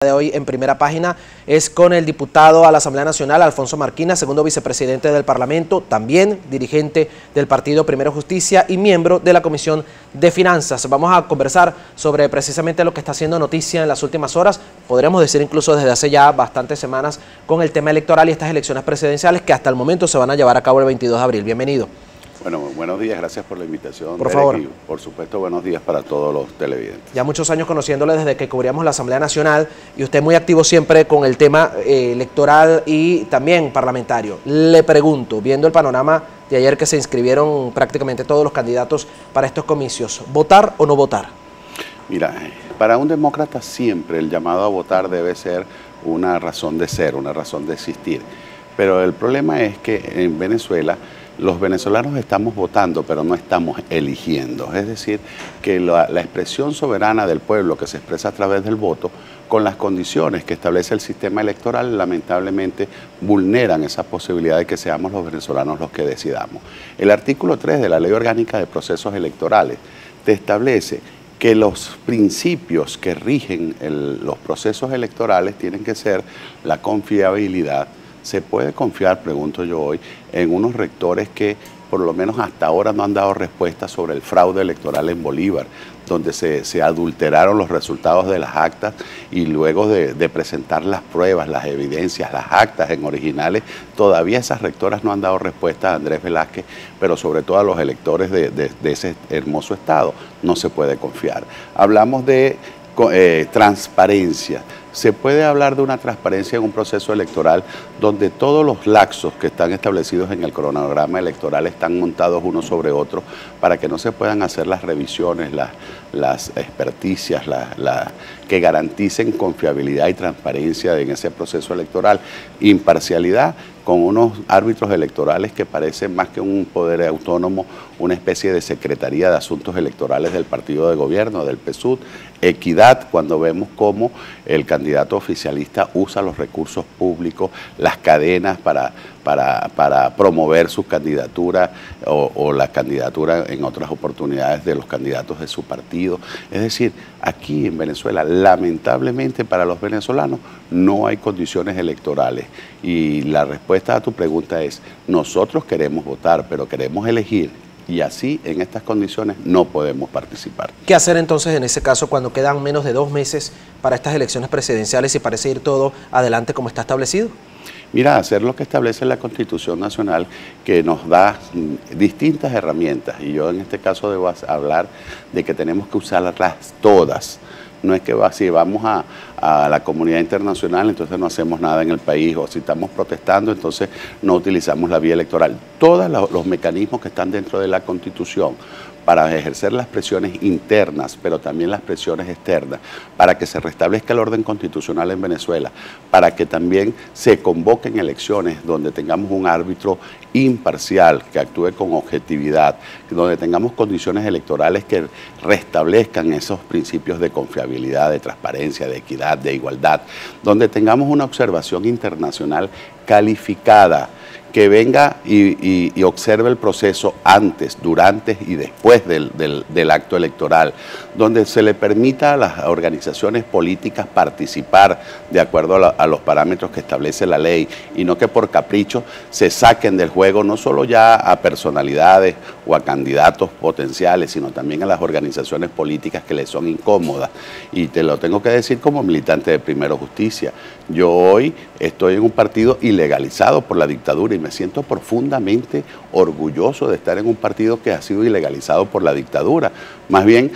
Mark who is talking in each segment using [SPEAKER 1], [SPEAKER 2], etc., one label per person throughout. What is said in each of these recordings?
[SPEAKER 1] De hoy en Primera Página es con el diputado a la Asamblea Nacional, Alfonso Marquina, segundo vicepresidente del Parlamento, también dirigente del partido Primero Justicia y miembro de la Comisión de Finanzas. Vamos a conversar sobre precisamente lo que está haciendo noticia en las últimas horas, podríamos decir incluso desde hace ya bastantes semanas, con el tema electoral y estas elecciones presidenciales que hasta el momento se van a llevar a cabo el 22 de abril. Bienvenido.
[SPEAKER 2] Bueno, buenos días, gracias por la invitación.
[SPEAKER 1] Por favor.
[SPEAKER 2] Y por supuesto, buenos días para todos los televidentes.
[SPEAKER 1] Ya muchos años conociéndole desde que cubríamos la Asamblea Nacional y usted muy activo siempre con el tema electoral y también parlamentario. Le pregunto, viendo el panorama de ayer que se inscribieron prácticamente todos los candidatos para estos comicios, ¿votar o no votar?
[SPEAKER 2] Mira, para un demócrata siempre el llamado a votar debe ser una razón de ser, una razón de existir. Pero el problema es que en Venezuela los venezolanos estamos votando, pero no estamos eligiendo. Es decir, que la expresión soberana del pueblo que se expresa a través del voto, con las condiciones que establece el sistema electoral, lamentablemente vulneran esa posibilidad de que seamos los venezolanos los que decidamos. El artículo 3 de la Ley Orgánica de Procesos Electorales te establece que los principios que rigen los procesos electorales tienen que ser la confiabilidad. ¿Se puede confiar, pregunto yo hoy, en unos rectores que por lo menos hasta ahora no han dado respuesta sobre el fraude electoral en Bolívar, donde se adulteraron los resultados de las actas y luego de presentar las pruebas, las evidencias, las actas en originales, todavía esas rectoras no han dado respuesta a Andrés Velázquez, pero sobre todo a los electores de ese hermoso estado? No se puede confiar. Hablamos de transparencia. Se puede hablar de una transparencia en un proceso electoral donde todos los laxos que están establecidos en el cronograma electoral están montados uno sobre otro para que no se puedan hacer las revisiones, las experticias, que garanticen confiabilidad y transparencia en ese proceso electoral, imparcialidad, con unos árbitros electorales que parecen más que un poder autónomo, una especie de Secretaría de Asuntos Electorales del partido de gobierno, del PSUV, equidad, cuando vemos cómo el candidato oficialista usa los recursos públicos, las cadenas para promover su candidatura o la candidatura en otras oportunidades de los candidatos de su partido. Es decir, aquí en Venezuela, lamentablemente para los venezolanos, no hay condiciones electorales. Y la respuesta a tu pregunta es, nosotros queremos votar, pero queremos elegir. Y así, en estas condiciones, no podemos participar.
[SPEAKER 1] ¿Qué hacer entonces en ese caso cuando quedan menos de 2 meses para estas elecciones presidenciales y parece ir todo adelante como está establecido?
[SPEAKER 2] Mira, hacer lo que establece la Constitución Nacional, que nos da distintas herramientas. Y yo en este caso debo hablar de que tenemos que usarlas todas. No es que si vamos a la comunidad internacional, entonces no hacemos nada en el país, o si estamos protestando, entonces no utilizamos la vía electoral. Todos los mecanismos que están dentro de la Constitución para ejercer las presiones internas, pero también las presiones externas, para que se restablezca el orden constitucional en Venezuela, para que también se convoquen elecciones donde tengamos un árbitro imparcial, que actúe con objetividad, donde tengamos condiciones electorales que restablezcan esos principios de confiabilidad, de transparencia, de equidad, de igualdad, donde tengamos una observación internacional calificada, que venga y observe el proceso antes, durante y después del acto electoral, donde se le permita a las organizaciones políticas participar de acuerdo a los parámetros que establece la ley, y no que por capricho se saquen del juego no solo ya a personalidades o a candidatos potenciales, sino también a las organizaciones políticas que les son incómodas. Y te lo tengo que decir como militante de Primero Justicia. Yo hoy estoy en un partido ilegalizado por la dictadura y me siento profundamente orgulloso de estar en un partido que ha sido ilegalizado por la dictadura. Más bien,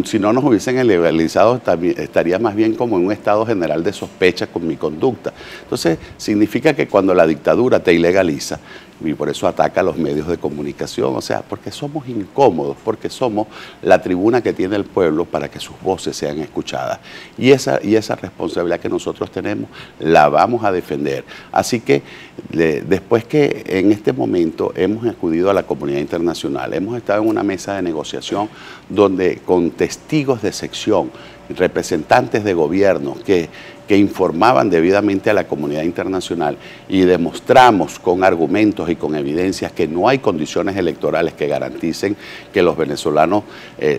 [SPEAKER 2] si no nos hubiesen ilegalizado, estaría más bien como en un estado general de sospecha con mi conducta. Entonces, significa que cuando la dictadura te ilegaliza, y por eso ataca a los medios de comunicación, o sea, porque somos incómodos, porque somos la tribuna que tiene el pueblo para que sus voces sean escuchadas. Y esa responsabilidad que nosotros tenemos, la vamos a defender. Así que, después que en este momento hemos acudido a la comunidad internacional, hemos estado en una mesa de negociación donde con testigos de sección, representantes de gobierno que informaban debidamente a la comunidad internacional, y demostramos con argumentos y con evidencias que no hay condiciones electorales que garanticen que los venezolanos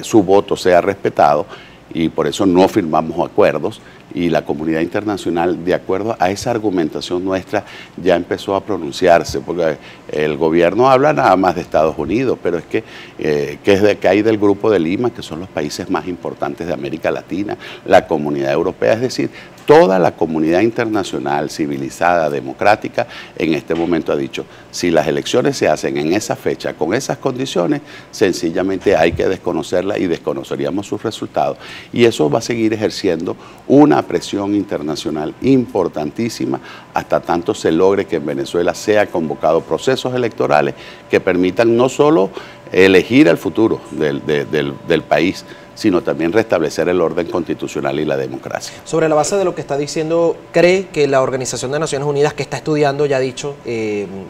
[SPEAKER 2] su voto sea respetado, y por eso no firmamos acuerdos. y la comunidad internacional, de acuerdo a esa argumentación nuestra, ya empezó a pronunciarse, porque el gobierno habla nada más de Estados Unidos, pero es que hay del Grupo de Lima, que son los países más importantes de América Latina, la comunidad europea, es decir, toda la comunidad internacional, civilizada, democrática, en este momento ha dicho, si las elecciones se hacen en esa fecha, con esas condiciones, sencillamente hay que desconocerla y desconoceríamos sus resultados. Y eso va a seguir ejerciendo una presión internacional importantísima hasta tanto se logre que en Venezuela sea convocado procesos electorales que permitan no solo elegir el futuro del país, sino también restablecer el orden constitucional y la democracia.
[SPEAKER 1] Sobre la base de lo que está diciendo, ¿cree que la Organización de Naciones Unidas, que está estudiando, ya ha dicho,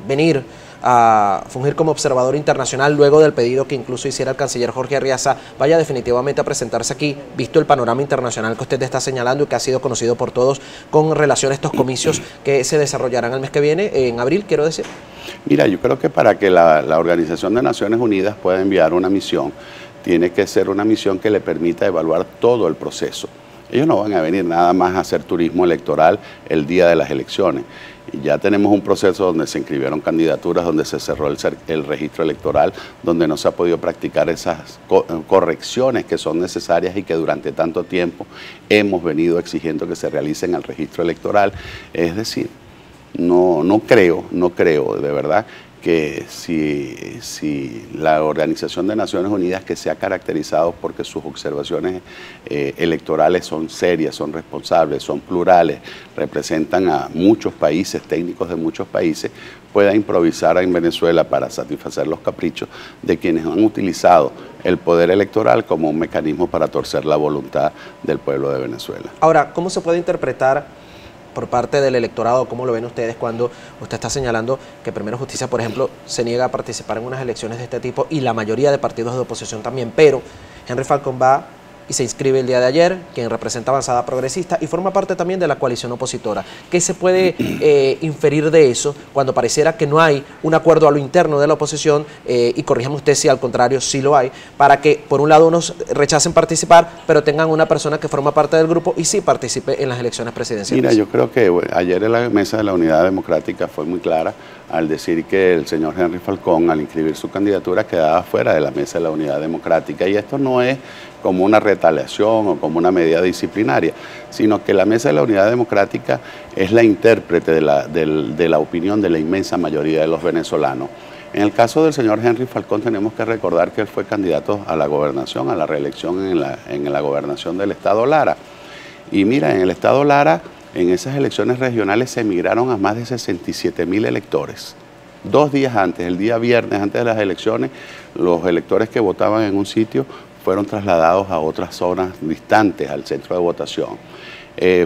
[SPEAKER 1] venir a fungir como observador internacional luego del pedido que incluso hiciera el canciller Jorge Arriaza, vaya definitivamente a presentarse aquí, visto el panorama internacional que usted está señalando y que ha sido conocido por todos con relación a estos comicios que se desarrollarán el mes que viene, en abril, quiero decir?
[SPEAKER 2] Mira, yo creo que para que la Organización de Naciones Unidas pueda enviar una misión, tiene que ser una misión que le permita evaluar todo el proceso. Ellos no van a venir nada más a hacer turismo electoral el día de las elecciones. Y ya tenemos un proceso donde se inscribieron candidaturas, donde se cerró el registro electoral, donde no se ha podido practicar esas correcciones que son necesarias y que durante tanto tiempo hemos venido exigiendo que se realicen al registro electoral. Es decir, no creo, de verdad, que si la Organización de Naciones Unidas, que se ha caracterizado porque sus observaciones electorales son serias, son responsables, son plurales, representan a muchos países, técnicos de muchos países, pueda improvisar en Venezuela para satisfacer los caprichos de quienes han utilizado el poder electoral como un mecanismo para torcer la voluntad del pueblo de Venezuela.
[SPEAKER 1] Ahora, ¿cómo se puede interpretar por parte del electorado? ¿Cómo lo ven ustedes cuando usted está señalando que Primero Justicia, por ejemplo, se niega a participar en unas elecciones de este tipo y la mayoría de partidos de oposición también, pero Henry Falcón va y se inscribe el día de ayer, quien representa Avanzada Progresista y forma parte también de la coalición opositora? ¿Qué se puede inferir de eso cuando pareciera que no hay un acuerdo a lo interno de la oposición, y corríjame usted si al contrario sí lo hay, para que por un lado unos rechacen participar, pero tengan una persona que forma parte del grupo y sí participe en las elecciones presidenciales?
[SPEAKER 2] Mira, yo creo que ayer en la mesa de la Unidad Democrática fue muy clara al decir que el señor Henry Falcón, al inscribir su candidatura, quedaba fuera de la mesa de la Unidad Democrática. Y esto no es como una retaliación o como una medida disciplinaria, sino que la mesa de la Unidad Democrática es la intérprete de la opinión de la inmensa mayoría de los venezolanos. En el caso del señor Henry Falcón tenemos que recordar que él fue candidato a la gobernación, a la reelección en la gobernación del estado Lara. Y mira, en el estado Lara, en esas elecciones regionales se emigraron a más de 67.000 electores. 2 días antes, el día viernes antes de las elecciones, los electores que votaban en un sitio fueron trasladados a otras zonas distantes al centro de votación.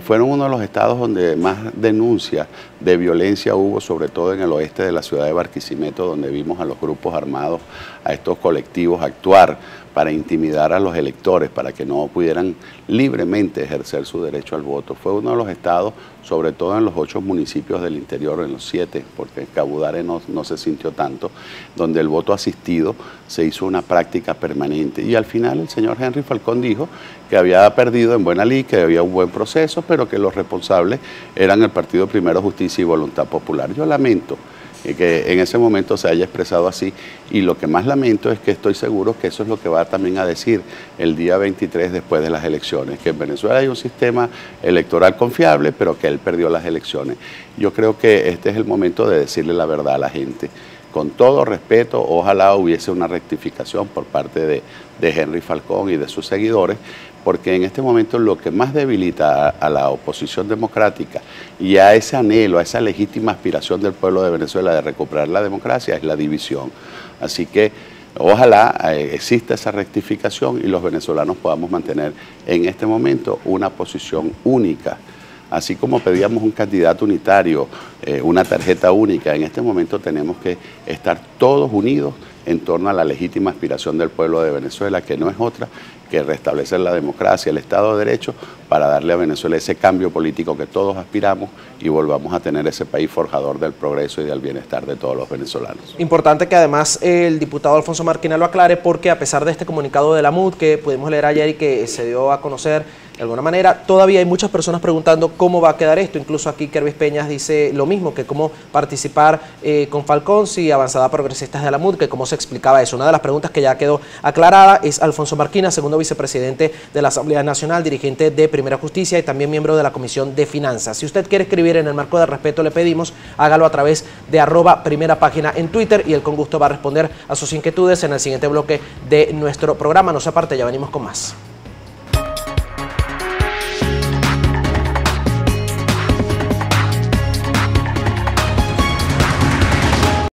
[SPEAKER 2] Fueron uno de los estados donde más denuncias de violencia hubo, sobre todo en el oeste de la ciudad de Barquisimeto, donde vimos a los grupos armados, a estos colectivos actuar para intimidar a los electores, para que no pudieran libremente ejercer su derecho al voto. Fue uno de los estados, sobre todo en los 8 municipios del interior, en los 7, porque en Cabudare no se sintió tanto, donde el voto asistido se hizo una práctica permanente. Y al final el señor Henry Falcón dijo que había perdido en buena lid, que había un buen proceso, pero que los responsables eran el Partido Primero Justicia y Voluntad Popular. Yo lamento que en ese momento se haya expresado así, y lo que más lamento es que estoy seguro que eso es lo que va también a decir el día 23 después de las elecciones, que en Venezuela hay un sistema electoral confiable, pero que él perdió las elecciones. Yo creo que este es el momento de decirle la verdad a la gente. Con todo respeto, ojalá hubiese una rectificación por parte de Henry Falcón y de sus seguidores, porque en este momento lo que más debilita a la oposición democrática y a ese anhelo, a esa legítima aspiración del pueblo de Venezuela de recuperar la democracia es la división. Así que ojalá exista esa rectificación y los venezolanos podamos mantener en este momento una posición única. Así como pedíamos un candidato unitario, una tarjeta única, en este momento tenemos que estar todos unidos en torno a la legítima aspiración del pueblo de Venezuela, que no es otra que restablecer la democracia, el Estado de Derecho, para darle a Venezuela ese cambio político que todos aspiramos y volvamos a tener ese país forjador del progreso y del bienestar de todos los venezolanos.
[SPEAKER 1] Importante que además el diputado Alfonso Marquina lo aclare, porque a pesar de este comunicado de la MUD que pudimos leer ayer y que se dio a conocer De alguna manera, todavía hay muchas personas preguntando cómo va a quedar esto. Incluso aquí Kervis Peñas dice lo mismo, que cómo participar con Falcón si Avanzada Progresistas de la MUD, que cómo se explicaba eso. Una de las preguntas que ya quedó aclarada es Alfonso Marquina, segundo vicepresidente de la Asamblea Nacional, dirigente de Primera Justicia y también miembro de la Comisión de Finanzas. Si usted quiere escribir en el marco del respeto, le pedimos, hágalo a través de @primerapágina en Twitter y él con gusto va a responder a sus inquietudes en el siguiente bloque de nuestro programa. No se aparte, ya venimos con más.